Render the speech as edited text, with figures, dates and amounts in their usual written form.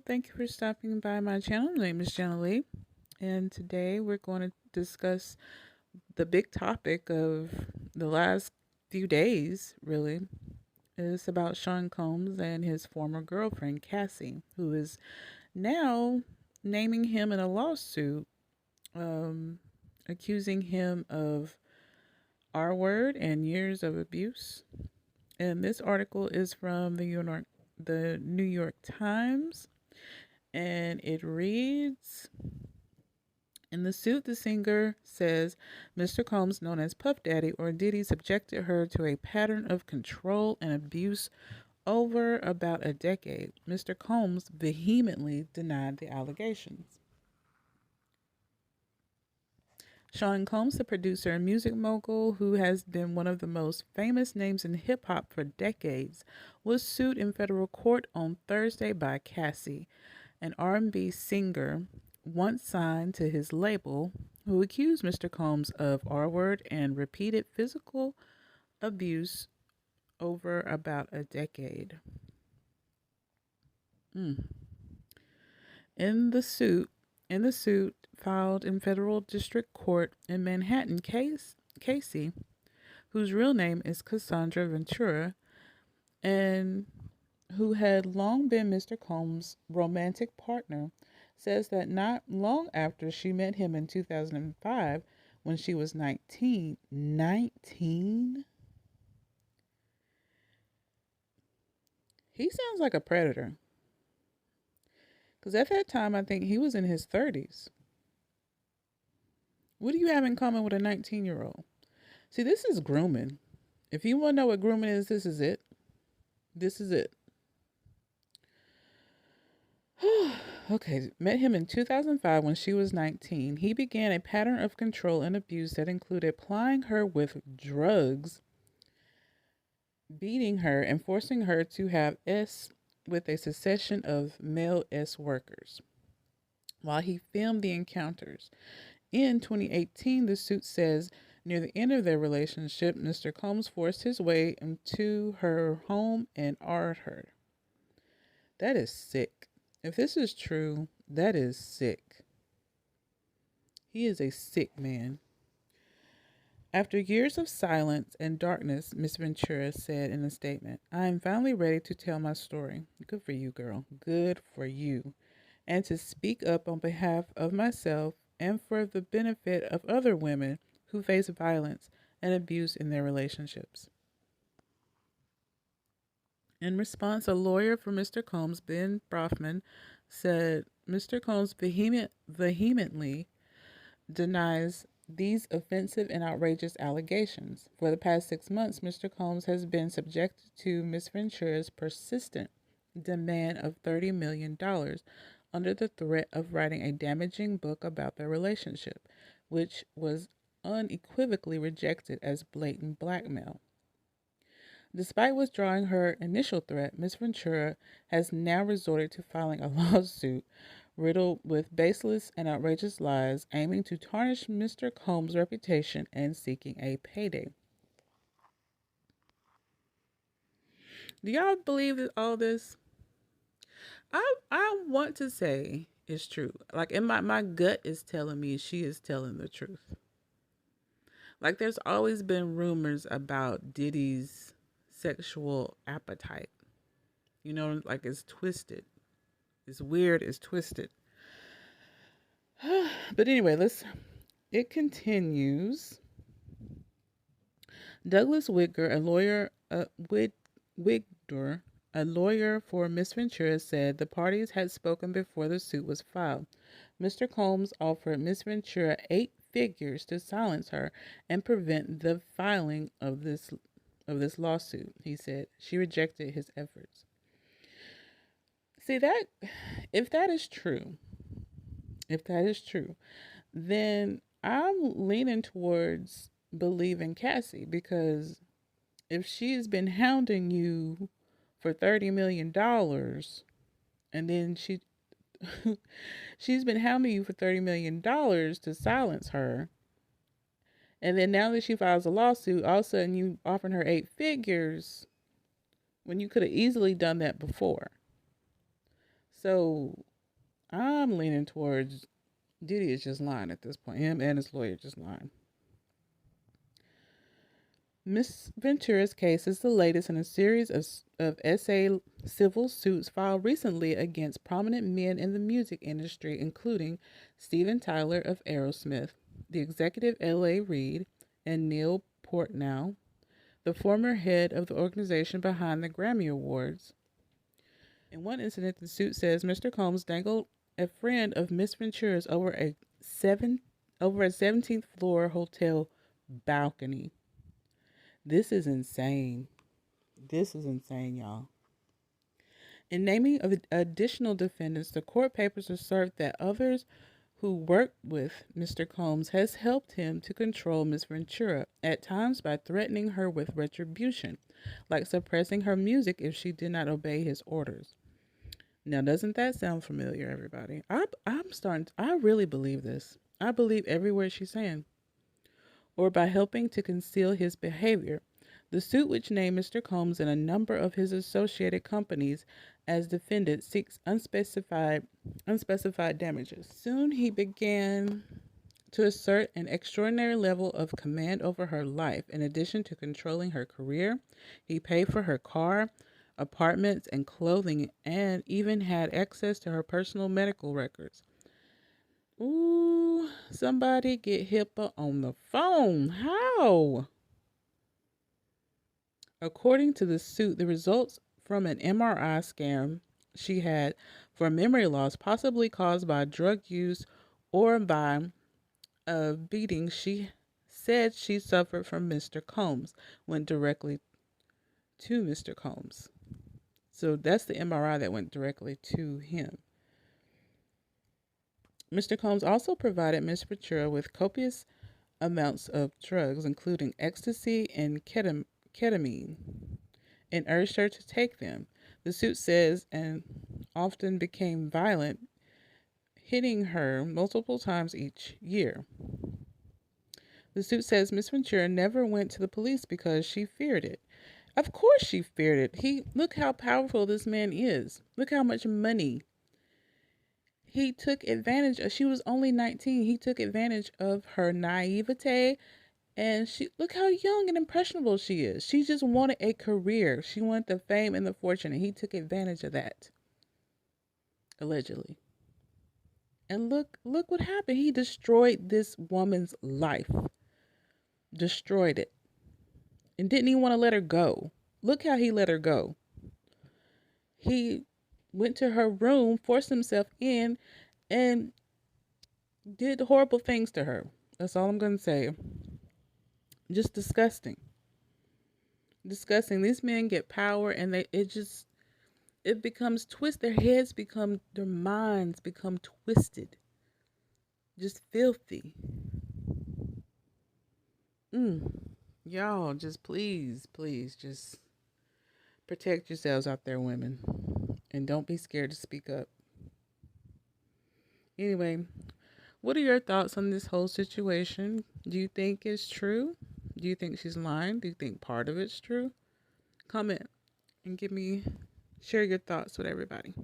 thank you for stopping by my channel. My name is Jenna Lee, and today we're going to discuss the big topic of the last few days, really. It's about Sean Combs and his former girlfriend, Cassie, who is now naming him in a lawsuit, um, accusing him of R word and years of abuse. And this article is from the New York Times, and it reads: In the suit, the singer says Mr. Combs, known as Puff Daddy or Diddy, subjected her to a pattern of control and abuse over about a decade. Mr. Combs vehemently denied the allegations. Sean Combs, the producer and music mogul who has been one of the most famous names in hip hop for decades, was sued in federal court on Thursday by Cassie, an R&B singer once signed to his label, who accused Mr. Combs of R-word and repeated physical abuse over about a decade. Mm. In the suit, filed in federal district court in Manhattan, Casey, whose real name is Cassandra Ventura, and who had long been Mr. Combs' romantic partner, says that not long after she met him in 2005, when she was 19, 19? He sounds like a predator. Because at that time, I think he was in his 30s. What do you have in common with a 19-year-old? See, this is grooming. If you want to know what grooming is, this is it. This is it. Okay, met him in 2005 when she was 19. He began a pattern of control and abuse that included plying her with drugs, beating her, and forcing her to have S with a succession of male S workers while he filmed the encounters. In 2018, the suit says near the end of their relationship, Mr. Combs forced his way into her home and R'd her. That is sick. If this is true, that is sick. He is a sick man. After years of silence and darkness, Miss Ventura said in a statement, I am finally ready to tell my story. Good for you, girl. Good for you. And to speak up on behalf of myself and for the benefit of other women who face violence and abuse in their relationships. In response, a lawyer for Mr. Combs, Ben Brofman, said Mr. Combs vehemently denies these offensive and outrageous allegations. For the past 6 months, Mr. Combs has been subjected to Miss Ventura's persistent demand of $30 million under the threat of writing a damaging book about their relationship, which was unequivocally rejected as blatant blackmail. Despite withdrawing her initial threat, Ms. Ventura has now resorted to filing a lawsuit riddled with baseless and outrageous lies, aiming to tarnish Mr. Combs' reputation and seeking a payday. Do y'all believe all this? I want to say it's true. Like, in my gut is telling me she is telling the truth. Like, there's always been rumors about Diddy's sexual appetite. You know, like, it's twisted. It's weird, it's twisted. But anyway, it continues. Douglas Wigger, a lawyer for Miss Ventura, said the parties had spoken before the suit was filed. Mr. Combs offered Miss Ventura 8 figures to silence her and prevent the filing of this lawsuit, he said. She rejected his efforts. See, that if that is true, then I'm leaning towards believing Cassie, because if she's been hounding you for $30 million, and then she's been hounding you for $30 million to silence her, and then now that she files a lawsuit, all of a sudden you offering her 8 figures when you could have easily done that before. So I'm leaning towards Diddy is just lying at this point. Him and his lawyer just lying. Miss Ventura's case is the latest in a series of SA civil suits filed recently against prominent men in the music industry, including Steven Tyler of Aerosmith, the executive L.A. Reid, and Neil Portnow, the former head of the organization behind the Grammy Awards. In one incident, the suit says Mr. Combs dangled a friend of Miss Ventura's over a 17th floor hotel balcony. This is insane. This is insane, y'all. In naming of additional defendants, the court papers assert that others who worked with Mr. Combs has helped him to control Miss Ventura, at times by threatening her with retribution, like suppressing her music if she did not obey his orders. Now, doesn't that sound familiar, everybody? I really believe this. I believe every word she's saying. Or by helping to conceal his behavior. The suit, which named Mr. Combs and a number of his associated companies as defendants, seeks unspecified damages. Soon he began to assert an extraordinary level of command over her life. In addition to controlling her career, he paid for her car, apartments, and clothing, and even had access to her personal medical records. Ooh, somebody get HIPAA on the phone. How? According to the suit, the results from an MRI scan she had for memory loss, possibly caused by drug use or by a beating she said she suffered from Mr. Combs, went directly to Mr. Combs. So that's the MRI that went directly to him. Mr. Combs also provided Miss Ventura with copious amounts of drugs, including ecstasy and ketamine, and urged her to take them. The suit says, and often became violent, hitting her multiple times each year. The suit says Miss Ventura never went to the police because she feared it. Of course she feared it. Look how powerful this man is. Look how much money he took advantage of. She was only 19. He took advantage of her naivete, and look how young and impressionable she is. She just wanted a career. She wanted the fame and the fortune, and he took advantage of that, allegedly. And look what happened. He destroyed this woman's life. Destroyed it. And didn't even want to let her go. Look how he let her go. He went to her room, forced himself in, and did horrible things to her. That's all I'm going to say. Just disgusting. Disgusting. These men get power, and it becomes twisted. Their minds become twisted. Just filthy. Y'all, just please, just protect yourselves out there, women. And don't be scared to speak up. Anyway, what are your thoughts on this whole situation? Do you think it's true? Do you think she's lying? Do you think part of it's true? Comment and share your thoughts with everybody.